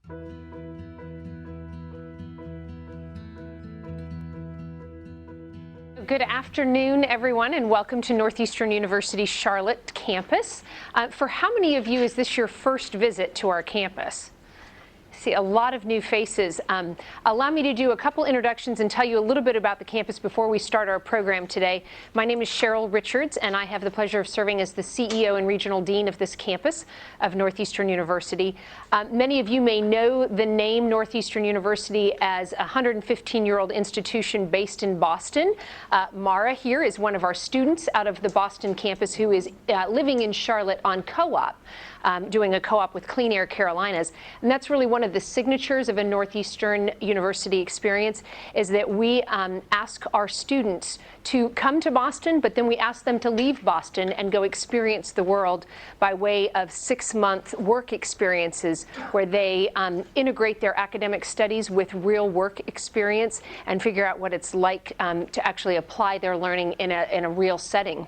Good afternoon, everyone, and welcome to Northeastern University Charlotte campus. For how many of you is this your first visit to our campus? See a lot of new faces. Allow me to do a couple introductions and tell you a little bit about the campus before we start our program today. My name is Cheryl Richards, and I have the pleasure of serving as the CEO and Regional Dean of this campus of Northeastern University. Many of you may know the name Northeastern University as a 115-year-old institution based in Boston. Mara here is one of our students out of the Boston campus who is living in Charlotte on co-op. Doing a co-op with Clean Air Carolinas. And that's really one of the signatures of a Northeastern University experience, is that we ask our students to come to Boston, but then we ask them to leave Boston and go experience the world by way of 6-month work experiences where they integrate their academic studies with real work experience and figure out what it's like to actually apply their learning in a real setting.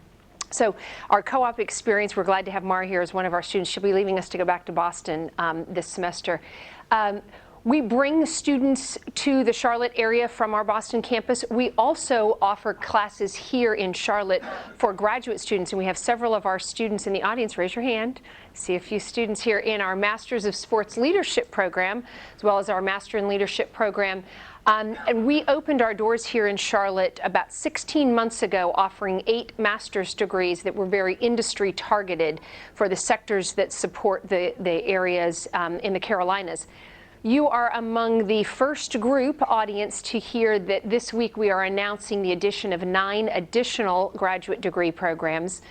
So our co-op experience, we're glad to have Mara here as one of our students. She'll be leaving us to go back to Boston this semester. We bring students to the Charlotte area from our Boston campus. We also offer classes here in Charlotte for graduate students, and we have several of our students in the audience. Raise your hand. See a few students here in our Masters of Sports Leadership program, as well as our Master in Leadership program. And we opened our doors here in Charlotte about 16 months ago, offering 8 master's degrees that were very industry targeted for the sectors that support the areas in the Carolinas. You are among the first group audience to hear that this week we are announcing the addition of 9 additional graduate degree programs.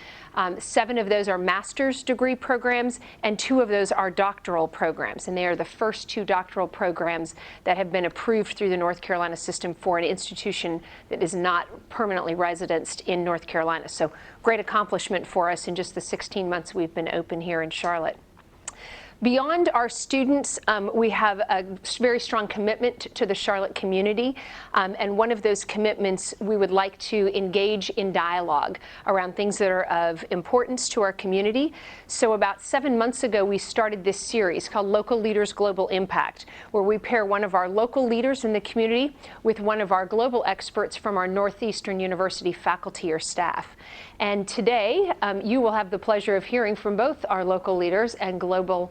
7 of those are master's degree programs, and 2 of those are doctoral programs. And they are the first 2 doctoral programs that have been approved through the North Carolina system for an institution that is not permanently residenced in North Carolina. So great accomplishment for us in just the 16 months we've been open here in Charlotte. Beyond our students, we have a very strong commitment to the Charlotte community, and one of those commitments, we would like to engage in dialogue around things that are of importance to our community. So about 7 months ago, we started this series called Local Leaders Global Impact, where we pair one of our local leaders in the community with one of our global experts from our Northeastern University faculty or staff. And today, you will have the pleasure of hearing from both our local leaders and global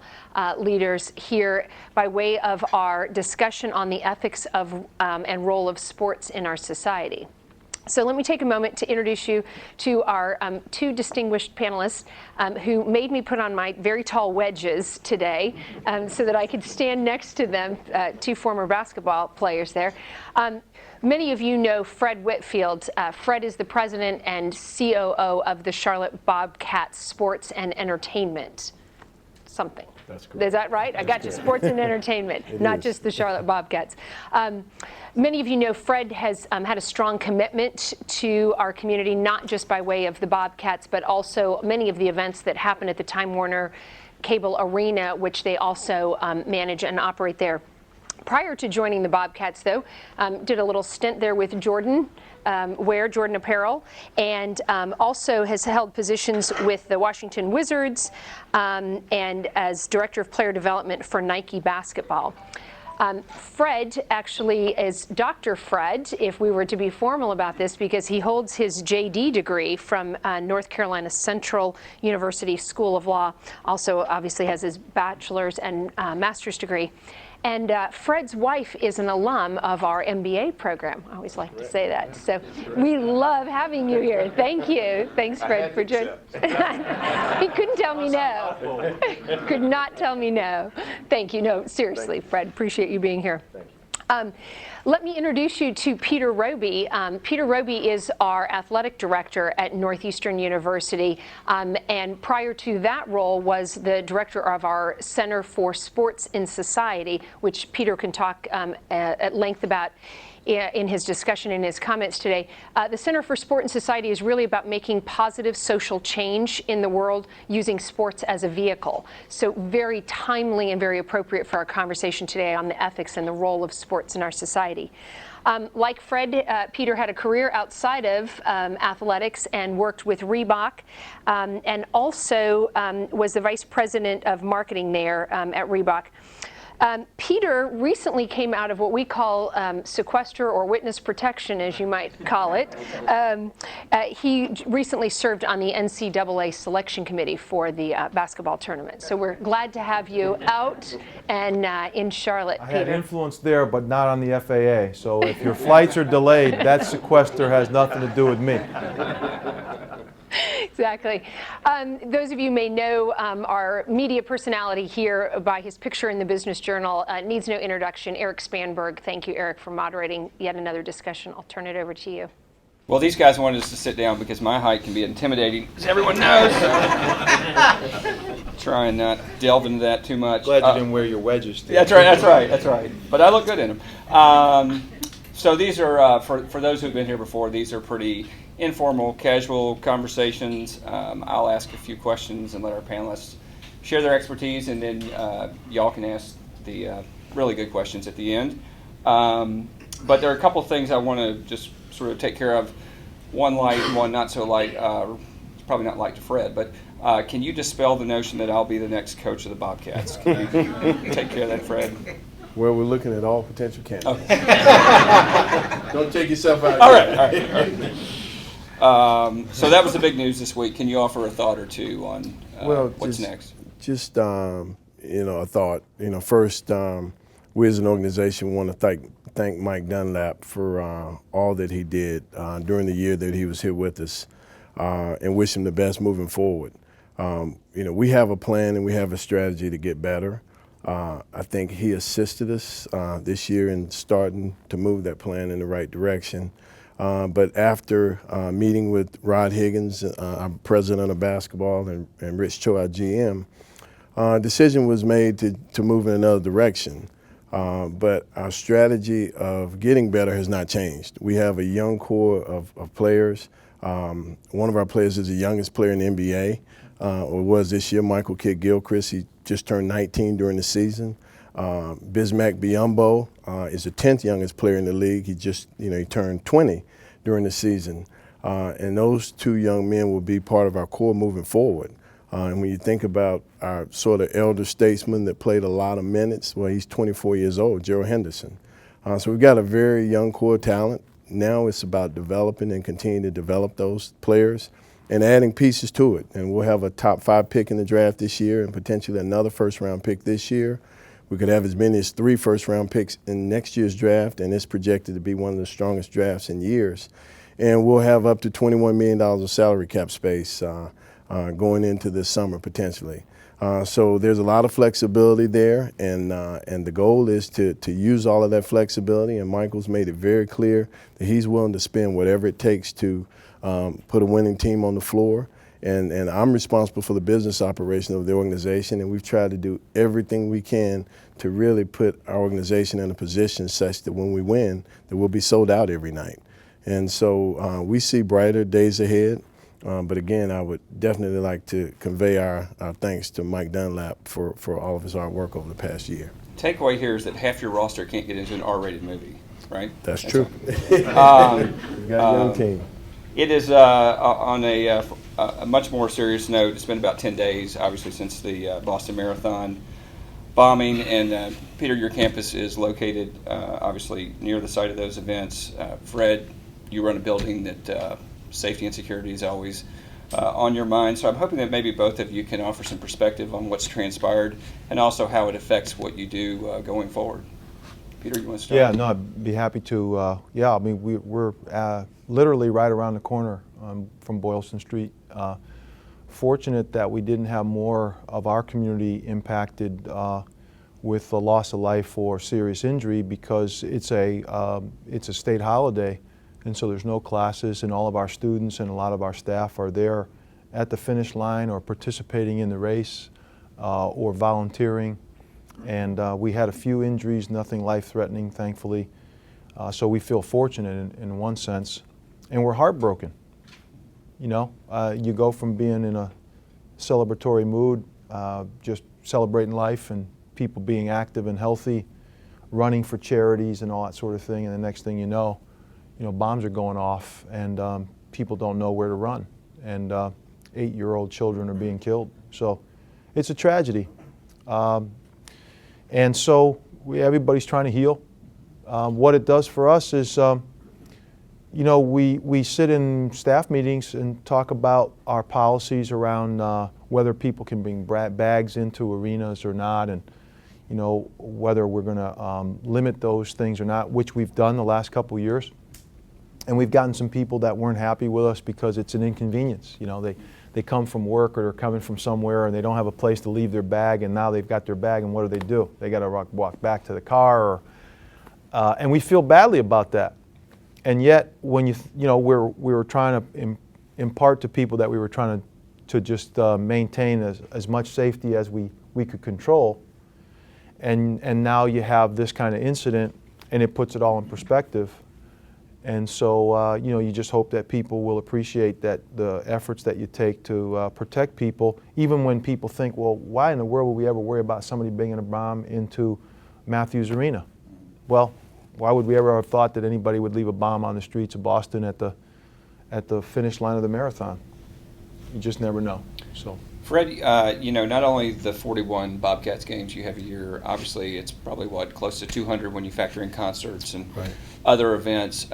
leaders here by way of our discussion on the ethics of and role of sports in our society. So let me take a moment to introduce you to our 2 distinguished panelists who made me put on my very tall wedges today so that I could stand next to them, 2 former basketball players there. Many of you know Fred Whitfield. Fred is the president and COO of the Charlotte Bobcats Sports and Entertainment. Something. That's correct. Is that right? I got you. Sports and entertainment, not just the Charlotte Bobcats. Many of you know Fred has had a strong commitment to our community, not just by way of the Bobcats, but also many of the events that happen at the Time Warner Cable Arena, which they also manage and operate there. Prior to joining the Bobcats, though, did a little stint there with Jordan Jordan Apparel, and also has held positions with the Washington Wizards and as Director of Player Development for Nike Basketball. Fred actually is Dr. Fred, if we were to be formal about this, because he holds his JD degree from North Carolina Central University School of Law, also obviously has his bachelor's and master's degree. And Fred's wife is an alum of our MBA program. I always like to say that. So we love having you here. Thank you. Thanks, Fred, for joining. He couldn't tell me no. Could not tell me no. Thank you. No, seriously, Fred, appreciate you being here. Thank you. Let me introduce you to Peter Roby. Peter Roby is our athletic director at Northeastern University, and prior to that role was the director of our Center for Sports in Society, which Peter can talk at length about in his discussion, in his comments today. The Center for Sport and Society is really about making positive social change in the world using sports as a vehicle. So very timely and very appropriate for our conversation today on the ethics and the role of sports in our society. Like Fred, Peter had a career outside of athletics and worked with Reebok, and also was the vice president of marketing there at Reebok. Peter recently came out of what we call sequester or witness protection, as you might call it. He recently served on the NCAA selection committee for the basketball tournament. So we're glad to have you out and in Charlotte, Peter. I had influence there, but not on the FAA. So if your flights are delayed, that sequester has nothing to do with me. Exactly. Those of you may know our media personality here by his picture in the Business Journal. Needs no introduction. Eric Spanberg. Thank you, Eric, for moderating yet another discussion. I'll turn it over to you. Well, these guys wanted us to sit down because my height can be intimidating, as everyone knows. Try and not delve into that too much. Glad you didn't wear your wedges. Yeah, that's right. But I look good in them. So these are, for those who've been here before, these are pretty informal, casual conversations. I'll ask a few questions and let our panelists share their expertise, and then y'all can ask the really good questions at the end. But there are a couple of things I want to just sort of take care of. One light, one not so light. It's probably not light to Fred, but can you dispel the notion that I'll be the next coach of the Bobcats? Can you take care of that, Fred? Well, we're looking at all potential candidates. Okay. Don't take yourself out. All right. So that was the big news this week. Can you offer a thought or two on what's next? Just a thought. First, we as an organization want to thank Mike Dunlap for all that he did during the year that he was here with us, and wish him the best moving forward. We have a plan and we have a strategy to get better. I think he assisted us this year in starting to move that plan in the right direction. But after meeting with Rod Higgins, our president of basketball, and Rich Cho, our GM, decision was made to move in another direction. But our strategy of getting better has not changed. We have a young core of players. One of our players is the youngest player in the NBA, or was this year, Michael Kidd-Gilchrist. He just turned 19 during the season. Bismack Biyombo is the 10th youngest player in the league. He turned 20 during the season. And those two young men will be part of our core moving forward. And when you think about our sort of elder statesman that played a lot of minutes, well, he's 24 years old, Gerald Henderson. So we've got a very young core talent. Now it's about developing and continuing to develop those players and adding pieces to it. And we'll have a top 5 pick in the draft this year and potentially another first-round pick this year. We could have as many as 3 first-round picks in next year's draft, and it's projected to be one of the strongest drafts in years. And we'll have up to $21 million of salary cap space going into this summer potentially. So there's a lot of flexibility there, and the goal is to use all of that flexibility. And Michael's made it very clear that he's willing to spend whatever it takes to put a winning team on the floor. And I'm responsible for the business operation of the organization, and we've tried to do everything we can to really put our organization in a position such that when we win, that we'll be sold out every night. And so we see brighter days ahead. But again, I would definitely like to convey our thanks to Mike Dunlap for all of his hard work over the past year. Takeaway here is that half your roster can't get into an R-rated movie, right? That's true. We've got a young team. It is on a much more serious note. It's been about 10 days, obviously, since the Boston Marathon bombing. And Peter, your campus is located, obviously, near the site of those events. Fred, you run a building that safety and security is always on your mind. So I'm hoping that maybe both of you can offer some perspective on what's transpired and also how it affects what you do going forward. Peter, you want to start? Yeah, no, I'd be happy to. We're literally right around the corner from Boylston Street. Fortunate that we didn't have more of our community impacted with the loss of life or serious injury, because it's a state holiday, and so there's no classes, and all of our students and a lot of our staff are there at the finish line or participating in the race or volunteering. And we had a few injuries, nothing life-threatening, thankfully. So we feel fortunate in one sense, and we're heartbroken. You go from being in a celebratory mood, just celebrating life and people being active and healthy, running for charities and all that sort of thing, and the next thing you know, bombs are going off and people don't know where to run, and 8-year-old children are being killed. So it's a tragedy. And so everybody's trying to heal. What it does for us is, you know, we sit in staff meetings and talk about our policies around whether people can bring bags into arenas or not, and you know, whether we're going to limit those things or not, which we've done the last couple of years. And we've gotten some people that weren't happy with us because it's an inconvenience. You know, they come from work or they're coming from somewhere and they don't have a place to leave their bag, and now they've got their bag, and what do? They got to walk back to the car, or, and we feel badly about that. And yet, when you know, we were trying to impart to people that we were trying to just maintain as much safety as we could control. And now you have this kind of incident, and it puts it all in perspective. And so, you know, you just hope that people will appreciate that the efforts that you take to protect people, even when people think, well, why in the world would we ever worry about somebody bringing a bomb into Matthews Arena? Well, why would we ever have thought that anybody would leave a bomb on the streets of Boston at the finish line of the marathon? You just never know. So. Fred, you know, not only the 41 Bobcats games you have a year, obviously it's probably, close to 200 when you factor in concerts and other events.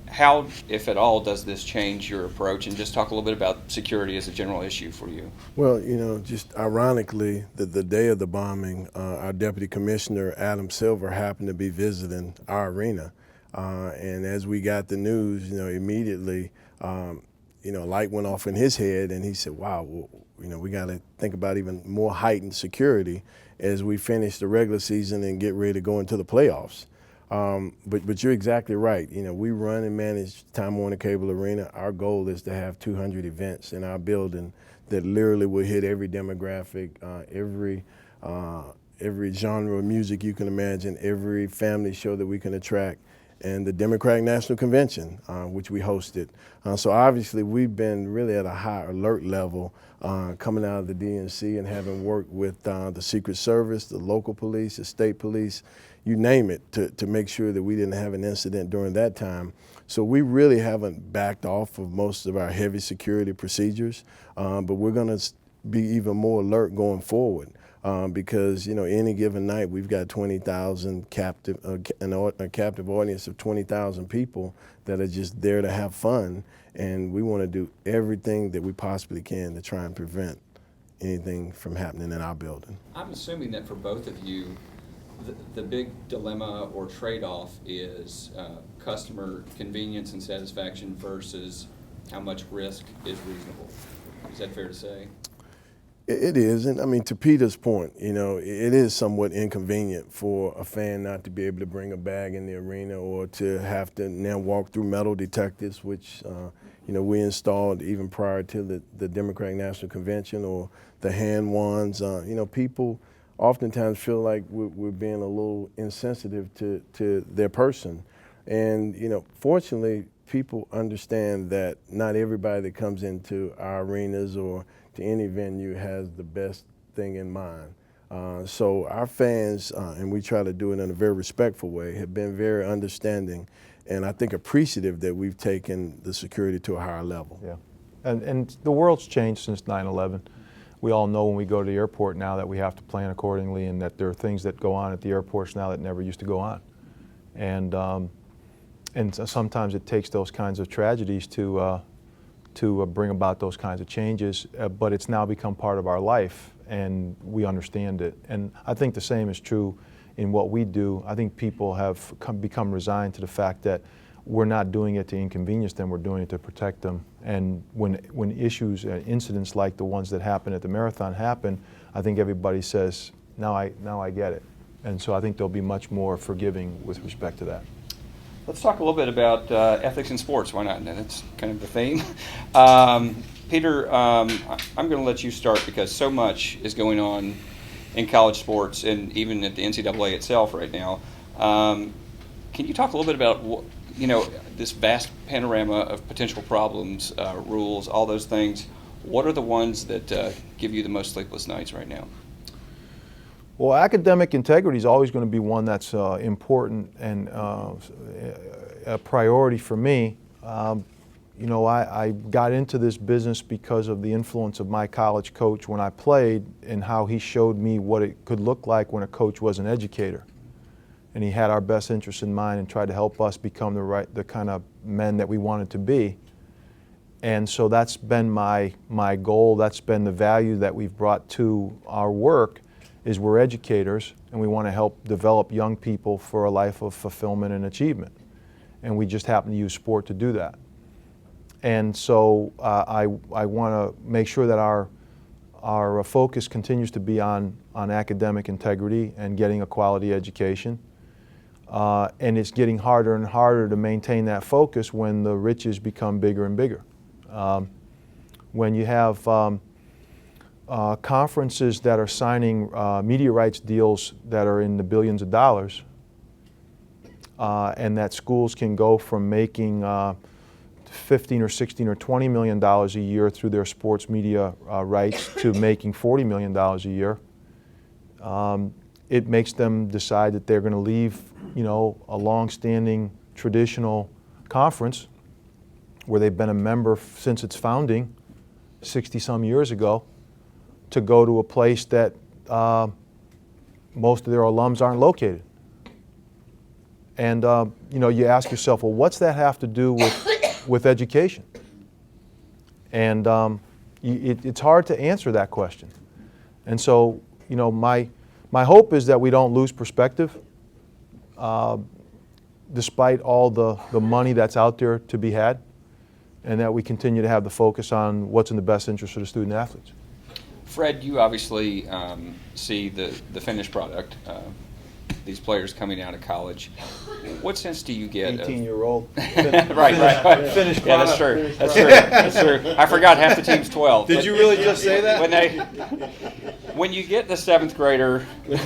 How, if at all, does this change your approach? And just talk a little bit about security as a general issue for you. Well, you know, just ironically, the day of the bombing, our Deputy Commissioner, Adam Silver, happened to be visiting our arena. And as we got the news, you know, immediately, you know, a light went off in his head, and he said, wow, well, you know, we got to think about even more heightened security as we finish the regular season and get ready to go into the playoffs. But you're exactly right. You know, we run and manage Time Warner Cable Arena. Our goal is to have 200 events in our building that literally will hit every demographic, every genre of music you can imagine, every family show that we can attract, and the Democratic National Convention, which we hosted. So obviously we've been really at a high alert level coming out of the DNC, and having worked with the Secret Service, the local police, the state police, you name it, to make sure that we didn't have an incident during that time. So we really haven't backed off of most of our heavy security procedures, but we're going to be even more alert going forward. Because, you know, any given night we've got 20,000 captive, a captive audience of 20,000 people that are just there to have fun, and we want to do everything that we possibly can to try and prevent anything from happening in our building. I'm assuming that for both of you, the big dilemma or trade-off is customer convenience and satisfaction versus how much risk is reasonable. Is that fair to say? It is, and I mean, to Peter's point, you know, it is somewhat inconvenient for a fan not to be able to bring a bag in the arena, or to have to now walk through metal detectors, which, you know, we installed even prior to the Democratic National Convention, or the hand wands. You know, people oftentimes feel like we're being a little insensitive to their person. And, you know, fortunately, people understand that not everybody that comes into our arenas or to any venue has the best thing in mind. So our fans, and we try to do it in a very respectful way, have been very understanding, and I think appreciative that we've taken the security to a higher level. Yeah, and the world's changed since 9/11. We all know when we go to the airport now that we have to plan accordingly, and that there are things that go on at the airports now that never used to go on. And sometimes it takes those kinds of tragedies to bring about those kinds of changes, but it's now become part of our life, and we understand it. And I think the same is true in what we do. I think people have become resigned to the fact that we're not doing it to inconvenience them, we're doing it to protect them. And when issues, incidents like the ones that happened at the marathon happen, I think everybody says, now I get it. And so I think they'll be much more forgiving with respect to that. Let's talk a little bit about ethics in sports. Why not? That's kind of the theme. Peter, I'm going to let you start, because so much is going on in college sports and even at the NCAA itself right now. Can you talk a little bit about, you know, this vast panorama of potential problems, rules, all those things? What are the ones that give you the most sleepless nights right now? Well, academic integrity is always going to be one that's important and a priority for me. you know, I got into this business because of the influence of my college coach when I played and how he showed me what it could look like when a coach was an educator. And he had our best interests in mind and tried to help us become the kind of men that we wanted to be. And so that's been my goal. That's been the value that we've brought to our work, is we're educators and we want to help develop young people for a life of fulfillment and achievement. And we just happen to use sport to do that. And so I want to make sure that our focus continues to be on academic integrity and getting a quality education. And it's getting harder and harder to maintain that focus when the riches become bigger and bigger. When you have conferences that are signing media rights deals that are in the billions of dollars, and that schools can go from making $15 or $16 or $20 million a year through their sports media rights to making $40 million a year, it makes them decide that they're going to leave, you know, a long-standing traditional conference where they've been a member since its founding 60-some years ago, to go to a place that most of their alums aren't located. And you know, you ask yourself, well, what's that have to do with education? And it's hard to answer that question. And so, you know, my hope is that we don't lose perspective, despite all the money that's out there to be had, and that we continue to have the focus on what's in the best interest of the student athletes. Fred, you obviously see the finished product, these players coming out of college. What sense do you get? 18-year-old. Right. Finished Yeah, that's true. That's true. I forgot half the team's 12. Did you really just say that? When you get the seventh grader. You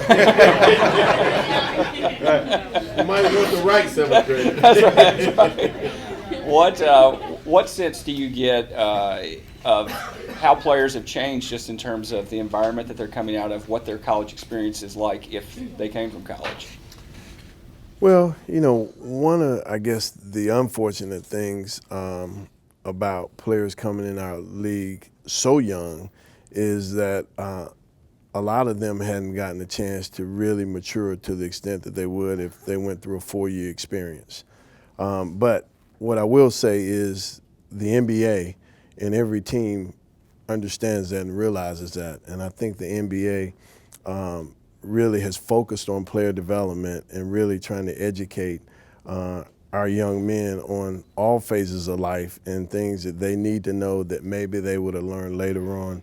might want the right seventh grader. That's right. What sense do you get of how players have changed, just in terms of the environment that they're coming out of, what their college experience is like if they came from college? Well, you know, one of, I guess, the unfortunate things about players coming in our league so young is that a lot of them hadn't gotten a chance to really mature to the extent that they would if they went through a 4-year experience. But what I will say is the NBA and every team understands that and realizes that. And I think the NBA really has focused on player development and really trying to educate our young men on all phases of life and things that they need to know that maybe they would have learned later on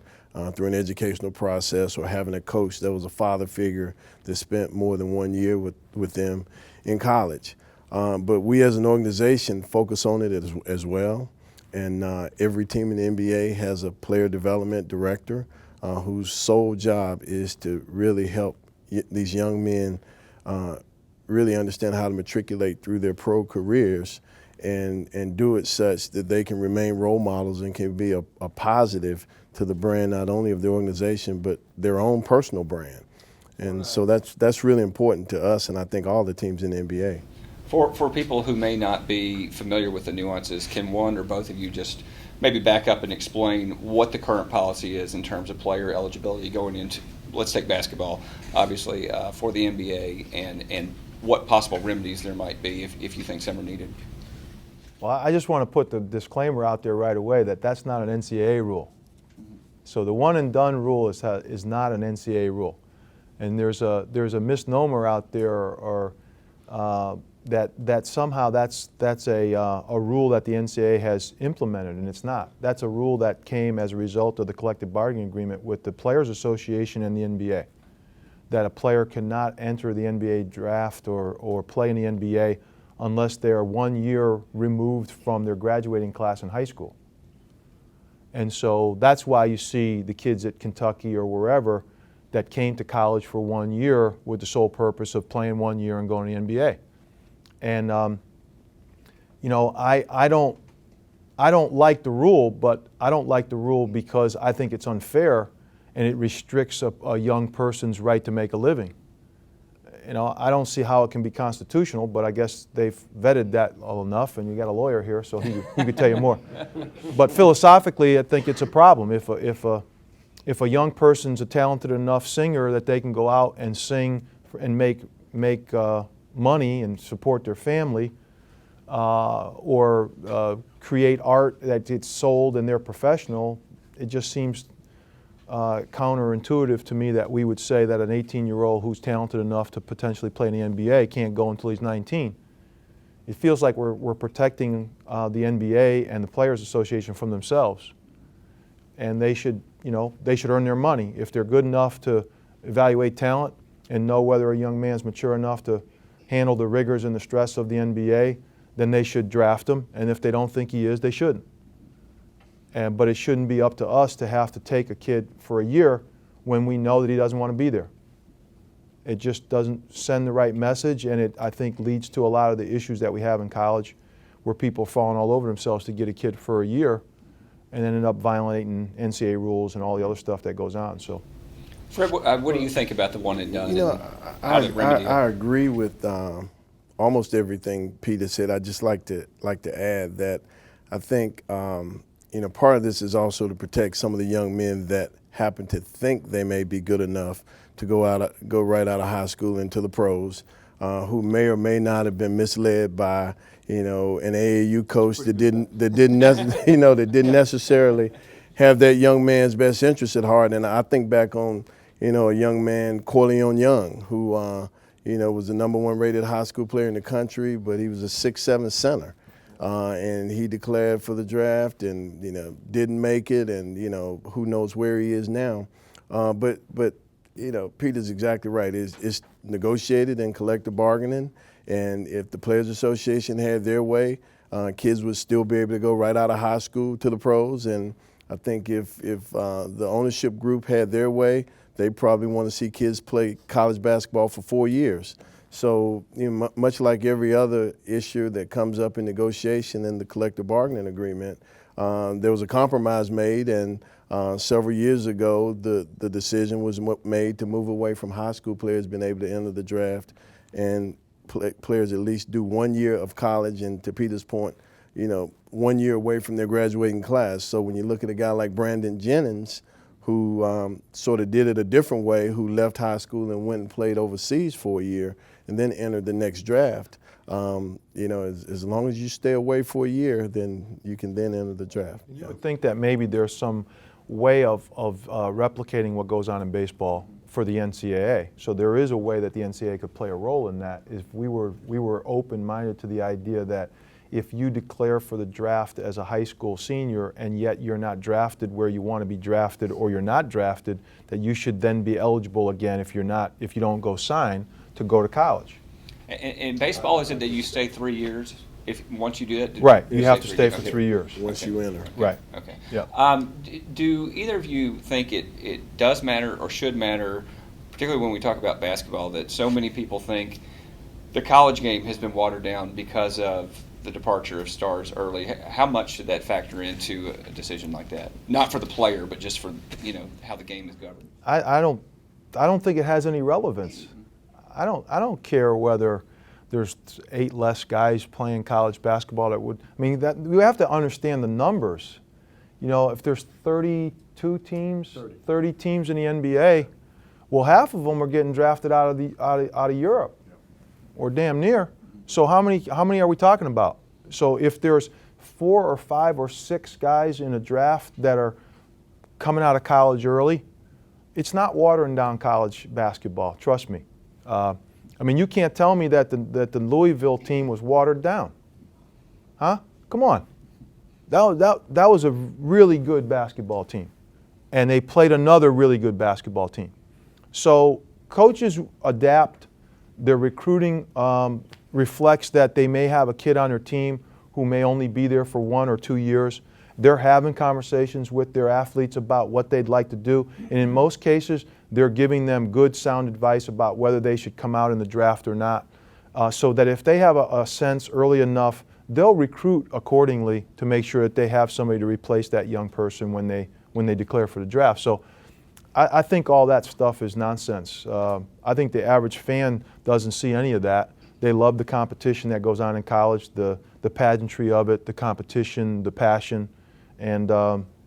through an educational process, or having a coach that was a father figure that spent more than 1 year with them in college. But we as an organization focus on it as well. And every team in the NBA has a player development director whose sole job is to really help these young men really understand how to matriculate through their pro careers and do it such that they can remain role models and can be a positive to the brand, not only of the organization, but their own personal brand. And so that's really important to us, and I think all the teams in the NBA. For people who may not be familiar with the nuances, can one or both of you just maybe back up and explain what the current policy is in terms of player eligibility going into, let's take basketball, obviously, for the NBA, and what possible remedies there might be if you think some are needed? Well, I just want to put the disclaimer out there right away that that's not an NCAA rule. So the one and done rule is not an NCAA rule. And there's a misnomer out there, or that somehow that's a rule that the NCAA has implemented, and it's not. That's a rule that came as a result of the collective bargaining agreement with the Players Association and the NBA, that a player cannot enter the NBA draft or play in the NBA unless they are 1 year removed from their graduating class in high school. And so that's why you see the kids at Kentucky or wherever that came to college for 1 year with the sole purpose of playing 1 year and going to the NBA. And you know, I don't like the rule, but I don't like the rule because I think it's unfair and it restricts a young person's right to make a living. You know, I don't see how it can be constitutional, but I guess they've vetted that well enough, and you got a lawyer here, so he could tell you more. But philosophically, I think it's a problem. If a young person's a talented enough singer that they can go out and sing and make money and support their family, or create art that gets sold and they're professional, it just seems counterintuitive to me that we would say that an 18-year-old who's talented enough to potentially play in the NBA can't go until he's 19. It feels like we're protecting the NBA and the Players Association from themselves. And they should, you know, they should earn their money. If they're good enough to evaluate talent and know whether a young man's mature enough to handle the rigors and the stress of the NBA, then they should draft him. And if they don't think he is, they shouldn't. But it shouldn't be up to us to have to take a kid for a year when we know that he doesn't want to be there. It just doesn't send the right message, and it, I think, leads to a lot of the issues that we have in college where people are falling all over themselves to get a kid for a year and then end up violating NCAA rules and all the other stuff that goes on. So, Fred, what do you think about the one and done? You know, I agree with almost everything Peter said. I just like to add that I think you know, part of this is also to protect some of the young men that happen to think they may be good enough to go right out of high school into the pros, who may or may not have been misled by, you know, an AAU coach that didn't necessarily have that young man's best interest at heart. And I think back on, you know, a young man, Corleone Young, who you know, was the #1 rated high school player in the country, but he was a 6'7" center. And he declared for the draft and, you know, didn't make it, and, you know, who knows where he is now. But you know, Peter's exactly right. It's negotiated and collective bargaining, and if the Players Association had their way, kids would still be able to go right out of high school to the pros. And I think if the ownership group had their way, they probably want to see kids play college basketball for 4 years. So, you know, much like every other issue that comes up in negotiation and the collective bargaining agreement, there was a compromise made, and several years ago, the decision was made to move away from high school players being able to enter the draft, and players at least do 1 year of college, and to Peter's point, you know, 1 year away from their graduating class. So when you look at a guy like Brandon Jennings, who sort of did it a different way, who left high school and went and played overseas for a year and then entered the next draft, you know, as long as you stay away for a year, then you can then enter the draft. I think that maybe there's some way of replicating what goes on in baseball for the NCAA. So there is a way that the NCAA could play a role in that. If we were open-minded to the idea that if you declare for the draft as a high school senior and yet you're not drafted where you want to be drafted, or you're not drafted, that you should then be eligible again if you don't go sign to go to college. In baseball, is it that you stay 3 years? Once you do that, right, you have to stay for 3 years once you enter. Right. Okay. Yeah. Do either of you think it does matter or should matter, particularly when we talk about basketball, that so many people think the college game has been watered down because of the departure of stars early? How much should that factor into a decision like that? Not for the player, but just for, you know, how the game is governed. I don't think it has any relevance. I don't care whether there's 8 less guys playing college basketball that would. I mean, that we have to understand the numbers. You know, if there's 32 teams, 30 teams in the NBA, well, half of them are getting drafted out of Europe, or damn near. So how many are we talking about? So if there's 4 or 5 or 6 guys in a draft that are coming out of college early, it's not watering down college basketball. Trust me. I mean, you can't tell me that the Louisville team was watered down, huh? Come on. That was a really good basketball team, and they played another really good basketball team. So coaches adapt. Their recruiting reflects that they may have a kid on their team who may only be there for 1 or 2 years. They're having conversations with their athletes about what they'd like to do, and in most cases, they're giving them good, sound advice about whether they should come out in the draft or not, so that if they have a sense early enough, they'll recruit accordingly to make sure that they have somebody to replace that young person when they declare for the draft. So I think all that stuff is nonsense. I think the average fan doesn't see any of that. They love the competition that goes on in college, the pageantry of it, the competition, the passion, and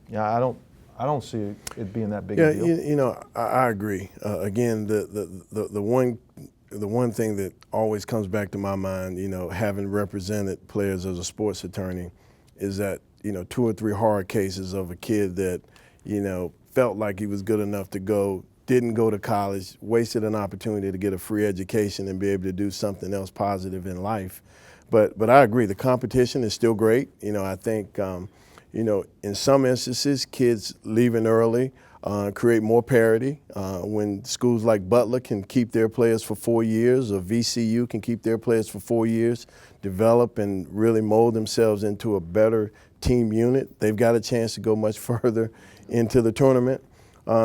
yeah, I don't see it being that big a deal. You know, I agree. Again, the one thing that always comes back to my mind, you know, having represented players as a sports attorney, is that, you know, 2 or 3 hard cases of a kid that, you know, felt like he was good enough to go, didn't go to college, wasted an opportunity to get a free education and be able to do something else positive in life. But I agree, the competition is still great. You know, I think, you know, in some instances, kids leaving early create more parity. When schools like Butler can keep their players for 4 years, or VCU can keep their players for 4 years, develop and really mold themselves into a better team unit, they've got a chance to go much further into the tournament.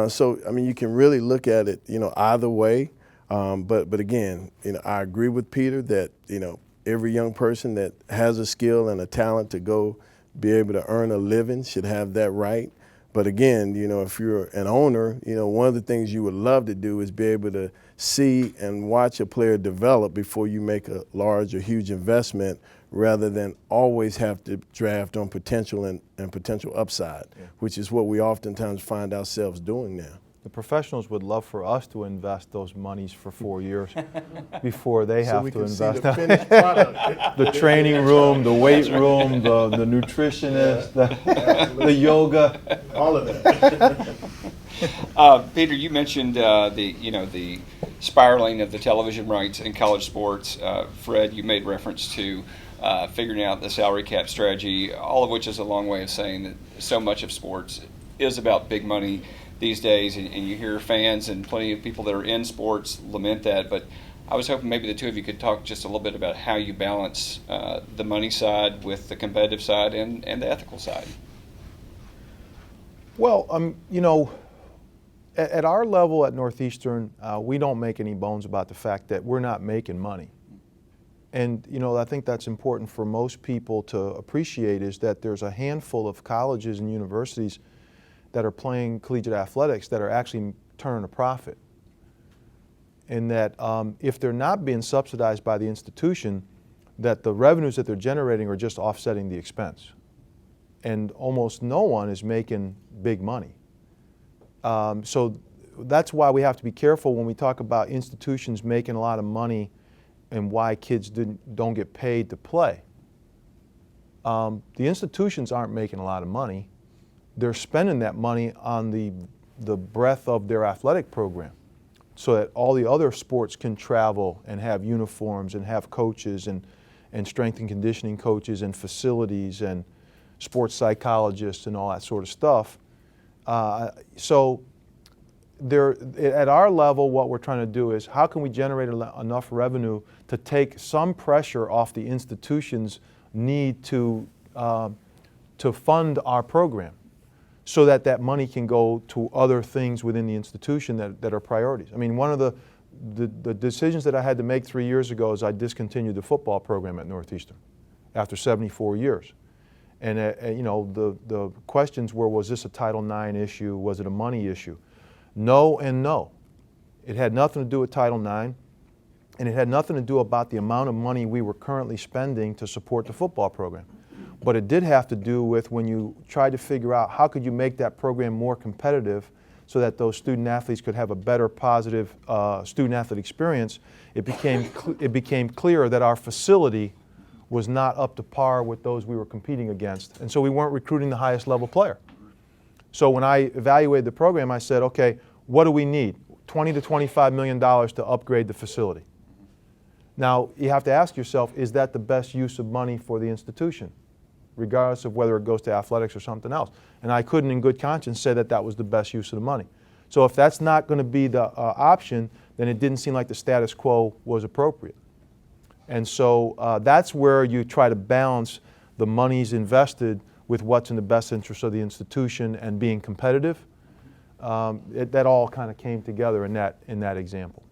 So, I mean, you can really look at it, you know, either way. But again, you know, I agree with Peter that, you know, every young person that has a skill and a talent to go be able to earn a living should have that right. But again, you know, if you're an owner, you know, one of the things you would love to do is be able to see and watch a player develop before you make a large or huge investment, rather than always have to draft on potential and potential upside, which is what we oftentimes find ourselves doing now. The professionals would love for us to invest those monies for 4 years before they have we to can see invest. the finished product. The training room, the weight room, the nutritionist, the yoga. All of that. Peter, you mentioned the spiraling of the television rights in college sports. Fred, you made reference to figuring out the salary cap strategy, all of which is a long way of saying that so much of sports is about big money these days, and you hear fans and plenty of people that are in sports lament that. But I was hoping maybe the two of you could talk just a little bit about how you balance the money side with the competitive side and the ethical side. Well, you know, at our level at Northeastern, we don't make any bones about the fact that we're not making money. And, you know, I think that's important for most people to appreciate, is that there's a handful of colleges and universities that are playing collegiate athletics that are actually turning a profit. And that if they're not being subsidized by the institution, that the revenues that they're generating are just offsetting the expense. And almost no one is making big money. So that's why we have to be careful when we talk about institutions making a lot of money and why kids don't get paid to play. The institutions aren't making a lot of money. They're spending that money on the breadth of their athletic program, so that all the other sports can travel and have uniforms and have coaches and strength and conditioning coaches and facilities and sports psychologists and all that sort of stuff. So at our level, what we're trying to do is, how can we generate enough revenue to take some pressure off the institution's need to fund our program, so that that money can go to other things within the institution that are priorities. I mean, one of the decisions that I had to make 3 years ago is I discontinued the football program at Northeastern after 74 years. And you know, the questions were, was this a Title IX issue? Was it a money issue? No and no. It had nothing to do with Title IX, and it had nothing to do about the amount of money we were currently spending to support the football program. But it did have to do with, when you tried to figure out how could you make that program more competitive so that those student athletes could have a better, positive student athlete experience, it became clear that our facility was not up to par with those we were competing against. And so we weren't recruiting the highest level player. So when I evaluated the program, I said, okay, what do we need? $20 to $25 million to upgrade the facility. Now, you have to ask yourself, is that the best use of money for the institution, regardless of whether it goes to athletics or something else? And I couldn't in good conscience say that that was the best use of the money. So if that's not going to be the option, then it didn't seem like the status quo was appropriate. And so that's where you try to balance the monies invested with what's in the best interest of the institution and being competitive. That all kind of came together in that example.